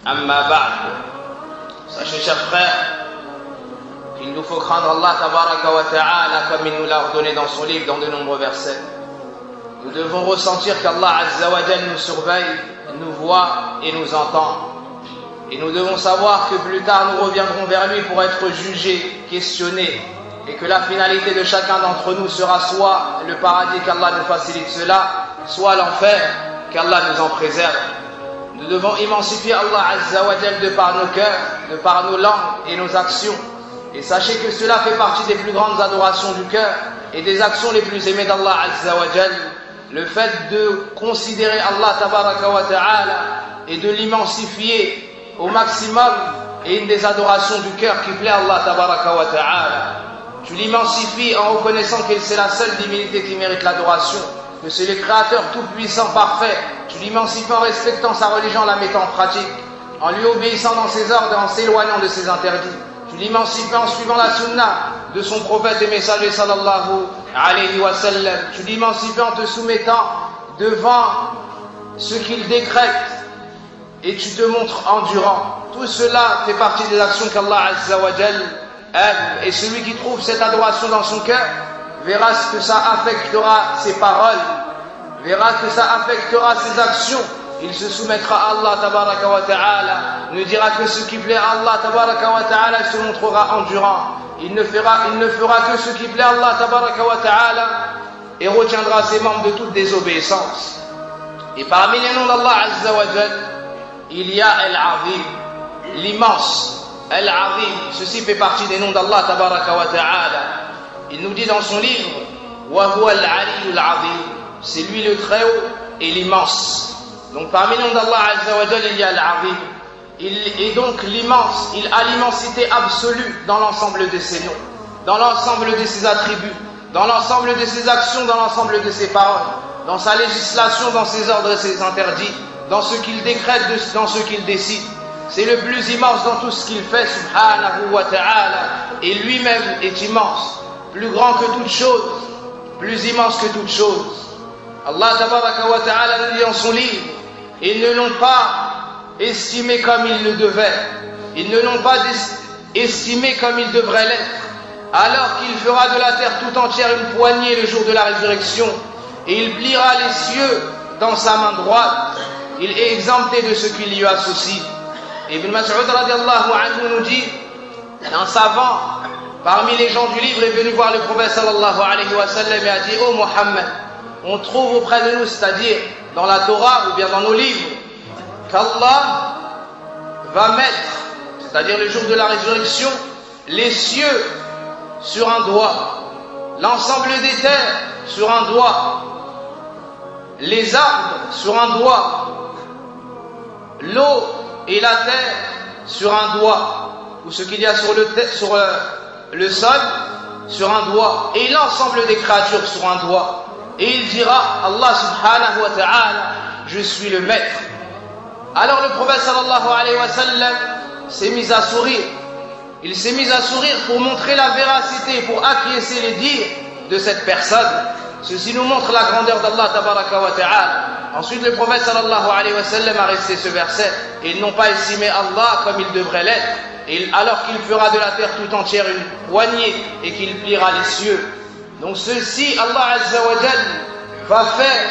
Amma ba'd. Sachez, chers frères, qu'il nous faut craindre Allah tabaraka wa ta'ala comme il nous l'a ordonné dans son livre dans de nombreux versets. Nous devons ressentir qu'Allah azza wa jal nous surveille, nous voit et nous entend. Et nous devons savoir que plus tard nous reviendrons vers lui pour être jugés, questionnés, et que la finalité de chacun d'entre nous sera soit le paradis, qu'Allah nous facilite cela, soit l'enfer, qu'Allah nous en préserve. Nous devons émanciper Allah azza wa jal de par nos cœurs, de par nos langues et nos actions. Et sachez que cela fait partie des plus grandes adorations du cœur et des actions les plus aimées d'Allah azza wa jal. Le fait de considérer Allah tabaraka wa ta'ala et de l'immensifier au maximum est une des adorations du cœur qui plaît à Allah tabaraka wa ta'ala. Tu l'immensifies en reconnaissant que c'est la seule divinité qui mérite l'adoration, que c'est le Créateur tout-puissant, parfait. Tu l'immensifies en respectant sa religion, en la mettant en pratique, en lui obéissant dans ses ordres et en s'éloignant de ses interdits. Tu l'immensifies en suivant la sunna de son prophète et messager sallallahu alayhi wa sallam. Tu l'immensifies en te soumettant devant ce qu'il décrète et tu te montres endurant. Tout cela fait partie des actions qu'Allah azza wa jal aime. Et celui qui trouve cette adoration dans son cœur verra ce que ça affectera ses paroles, verra que ça affectera ses actions. Il se soumettra à Allah tabaraka wa ta'ala, ne dira que ce qui plaît à Allah tabaraka wa ta'ala, il se montrera endurant. Il ne fera que ce qui plaît à Allah tabaraka wa ta'ala et retiendra ses membres de toute désobéissance. Et parmi les noms d'Allah azza wa jal, il y a Al-Azim, l'immense, Al-Azim. Ceci fait partie des noms d'Allah tabaraka wa ta'ala. Il nous dit dans son livre, wa huwa al-'aliyyul 'azim, c'est lui le très haut et l'immense. Donc parmi les noms d'Allah azza wa jal, il y a Al-Azim. Il est donc l'immense, il a l'immensité absolue dans l'ensemble de ses noms, dans l'ensemble de ses attributs, dans l'ensemble de ses actions, dans l'ensemble de ses paroles, dans sa législation, dans ses ordres et ses interdits, dans ce qu'il décrète, dans ce qu'il décide. C'est le plus immense dans tout ce qu'il fait, subhanahu wa ta'ala, et lui-même est immense, plus grand que toute chose, plus immense que toute chose. Allah tabaraka wa ta'ala nous dit dans son livre, ils ne l'ont pas estimé comme ils le devaient, ils ne l'ont pas estimé comme ils devraient l'être, alors qu'il fera de la terre tout entière une poignée le jour de la résurrection, et il pliera les cieux dans sa main droite, il est exempté de ce qu'il lui associe. Ibn Mas'ud radiallahu anhu nous dit, un savant parmi les gens du livre est venu voir le prophète sallallahu alayhi wa sallam et a dit, ô Muhammad, on trouve auprès de nous, c'est-à-dire dans la Torah ou bien dans nos livres, qu'Allah va mettre, c'est-à-dire le jour de la résurrection, les cieux sur un doigt, l'ensemble des terres sur un doigt, les arbres sur un doigt, l'eau et la terre sur un doigt, ou ce qu'il y a sur le sol sur un doigt, et l'ensemble des créatures sur un doigt. Et il dira, Allah subhanahu wa ta'ala, je suis le maître. Alors le prophète sallallahu alayhi wa sallam s'est mis à sourire. Il s'est mis à sourire pour montrer la véracité, pour acquiescer les dires de cette personne. Ceci nous montre la grandeur d'Allah tabaraka wa ta'ala. Ensuite le prophète sallallahu alayhi wa sallam a récité ce verset. Ils n'ont pas estimé Allah comme il devrait l'être, alors qu'il fera de la terre tout entière une poignée et qu'il pliera les cieux. Donc ceci, Allah azza wa jal va faire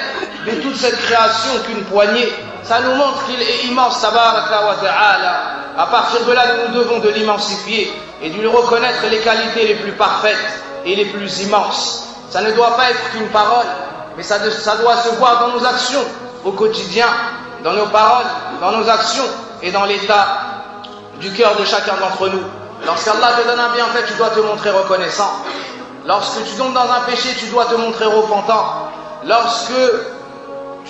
de toute cette création qu'une poignée. Ça nous montre qu'il est immense, tabaraka wa ta'ala. À partir de là, nous devons de l'immensifier et de lui reconnaître les qualités les plus parfaites et les plus immenses. Ça ne doit pas être qu'une parole, mais ça doit se voir dans nos actions au quotidien, dans nos paroles, dans nos actions et dans l'état du cœur de chacun d'entre nous. Lorsqu'Allah te donne un bienfait, tu dois te montrer reconnaissant. Lorsque tu tombes dans un péché, tu dois te montrer repentant.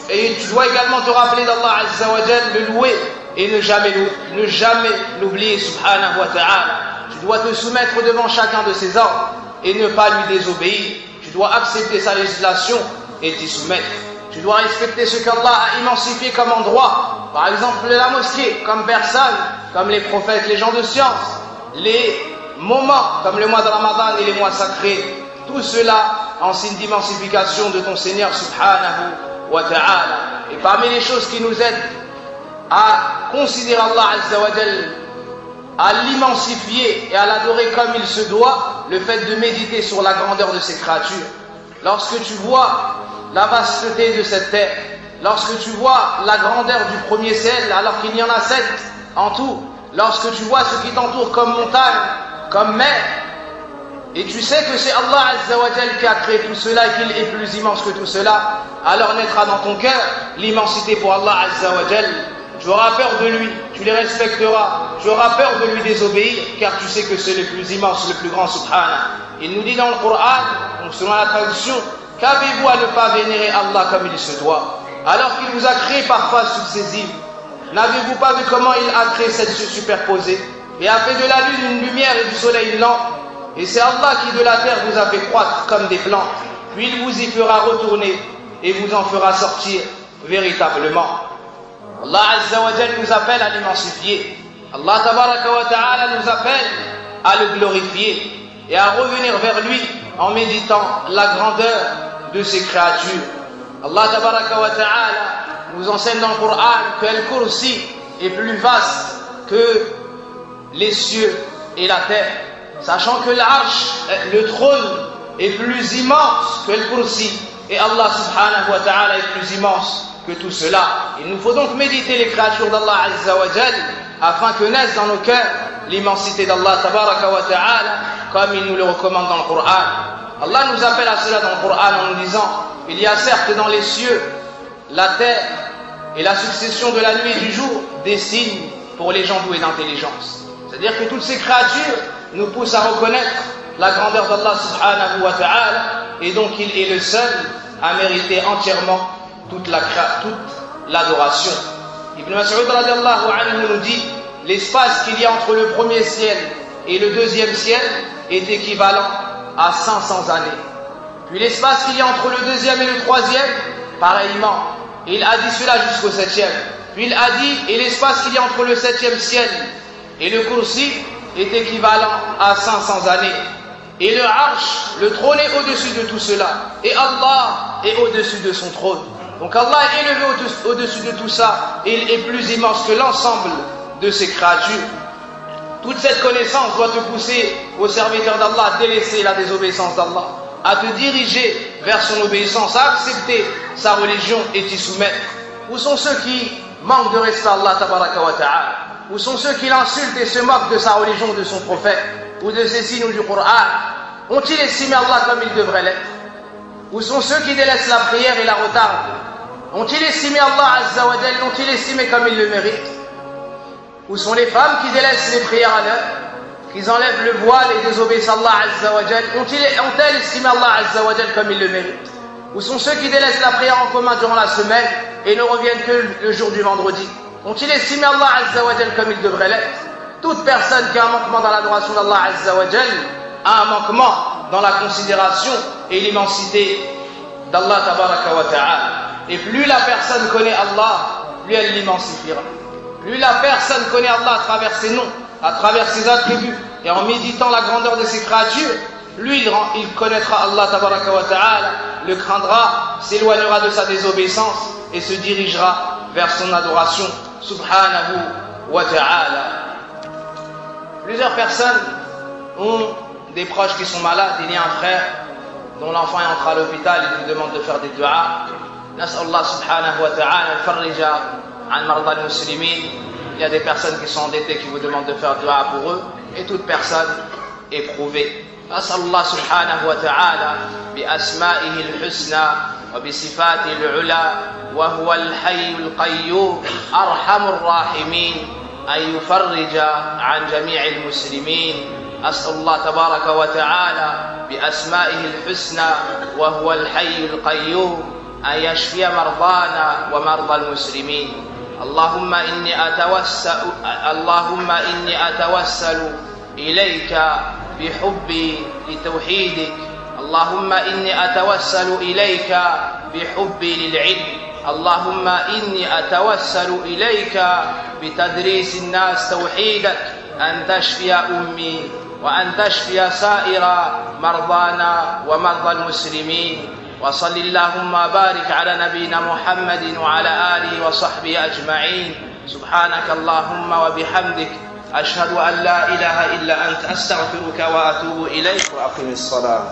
Et tu dois également te rappeler d'Allah azza wa jal, le louer et ne jamais l'oublier subhanahu wa ta'ala. Tu dois te soumettre devant chacun de ses ordres et ne pas lui désobéir. Tu dois accepter sa législation et t'y soumettre. Tu dois respecter ce qu'Allah a immensifié comme endroit, par exemple la mosquée, comme personne, comme les prophètes, les gens de science, les moments comme le mois de Ramadan et les mois sacrés. Tout cela en signe d'immensification de ton Seigneur subhanahu wa ta'ala. Et parmi les choses qui nous aident à considérer Allah Azza wa Jal, à l'immensifier et à l'adorer comme il se doit, le fait de méditer sur la grandeur de ses créatures. Lorsque tu vois la vasteté de cette terre, lorsque tu vois la grandeur du premier ciel alors qu'il y en a 7 en tout, lorsque tu vois ce qui t'entoure comme montagne, comme mer, et tu sais que c'est Allah Azza wa Jal qui a créé tout cela et qu'il est plus immense que tout cela, alors naîtra dans ton cœur l'immensité pour Allah Azza wa Jal. Tu auras peur de lui, tu les respecteras, tu auras peur de lui désobéir, car tu sais que c'est le plus immense, le plus grand, subhanahu. Il nous dit dans le Coran, selon la traduction, qu'avez-vous à ne pas vénérer Allah comme il se doit, alors qu'il vous a créé par face successive? N'avez-vous pas vu comment il a créé cette superposée et a fait de la lune une lumière et du soleil une lampe? Et c'est Allah qui de la terre vous a fait croître comme des plantes, puis il vous y fera retourner et vous en fera sortir véritablement. Allah Azza wa Jal nous appelle à l'immensifier. Allah Tabaraka wa Ta'ala nous appelle à le glorifier et à revenir vers lui en méditant la grandeur de ses créatures. Allah Tabaraka wa Ta'ala nous enseigne dans le Coran que Al-Kursi est plus vaste que les cieux et la terre, sachant que l'Arsh, le trône, est plus immense que Al-Kursi et Allah Subhanahu wa Ta'ala est plus immense que tout cela. Il nous faut donc méditer les créatures d'Allah Azza wa Jal afin que naisse dans nos cœurs l'immensité d'Allah Tabaraka wa Ta'ala comme il nous le recommande dans le Coran. Allah nous appelle à cela dans le Coran en nous disant: il y a certes dans les cieux, la terre et la succession de la nuit et du jour des signes pour les gens doués d'intelligence. C'est-à-dire que toutes ces créatures nous poussent à reconnaître la grandeur d'Allah Subhanahu wa Ta'ala, et donc il est le seul à mériter entièrement toute l'adoration. Ibn Mas'ud radiallahu anhu nous dit: l'espace qu'il y a entre le premier ciel et le deuxième ciel est équivalent à 500 années. Puis l'espace qu'il y a entre le deuxième et le troisième, pareillement. Il a dit cela jusqu'au septième. Puis il a dit: et l'espace qu'il y a entre le septième ciel et le kursi est équivalent à 500 années. Et le arsh, le trône est au-dessus de tout cela. Et Allah est au-dessus de son trône. Donc Allah est élevé au-dessus de tout ça. Et il est plus immense que l'ensemble de ses créatures. Toute cette connaissance doit te pousser, au serviteur d'Allah, à délaisser la désobéissance d'Allah, à te diriger vers son obéissance, à accepter sa religion et t'y soumettre. Où sont ceux qui manquent de respect à Allah Tabaraka wa Ta'ala? Où sont ceux qui l'insultent et se moquent de sa religion, de son prophète, ou de ses signes ou du Coran? Ont-ils estimé Allah comme il devrait l'être? Où sont ceux qui délaissent la prière et la retardent? Ont-ils estimé Allah Azza wa Jal? L'ont-ils estimé comme il le mérite? Où sont les femmes qui délaissent les prières à l'heure, qui enlèvent le voile et désobéissent à Allah Azza wa Jal? Ont-elles estimé Allah Azza wa Jal comme il le mérite? Où sont ceux qui délaissent la prière en commun durant la semaine et ne reviennent que le jour du vendredi? Ont-ils estimé Allah Azza wa Jal comme il devrait l'être? Toute personne qui a un manquement dans l'adoration d'Allah Azza wa Jal a un manquement dans la considération et l'immensité d'Allah Tabaraka wa Ta'ala. Et plus la personne connaît Allah, plus elle l'immensifiera. Plus la personne connaît Allah à travers ses noms, à travers ses attributs, et en méditant la grandeur de ses créatures, lui il connaîtra Allah Tabaraka wa Ta'ala, le craindra, s'éloignera de sa désobéissance et se dirigera vers son adoration subhanahu wa ta'ala. Plusieurs personnes ont des proches qui sont malades. Il y a un frère dont l'enfant est entré à l'hôpital, il nous demande de faire des du'as. Nas'Allah subhanahu wa ta'ala al-farrija an marda al-muslimin. Il y a des personnes qui sont endettées qui vous demandent de faire du'a pour eux, et toute personne éprouvée. أسأل الله سبحانه وتعالى بأسمائه الحسنى وبصفاته العلى وهو الحي القيوم أرحم الراحمين أن يفرج عن جميع المسلمين. أسأل الله تبارك وتعالى بأسمائه الحسنى وهو الحي القيوم أن يشفي مرضانا ومرضى المسلمين. اللهم إني أتوسل إليك بحبي لتوحيدك. اللهم إني أتوسل إليك بحبي للعلم. اللهم إني أتوسل إليك بتدريس الناس توحيدك، أن تشفي أمي وأن تشفي سائر مرضانا ومرضى المسلمين. وصل اللهم بارك على نبينا محمد وعلى آله وصحبه أجمعين. سبحانك اللهم وبحمدك أشهد أن لا إله إلا أنت أستغفرك وأتوب إليك وأقم الصلاة.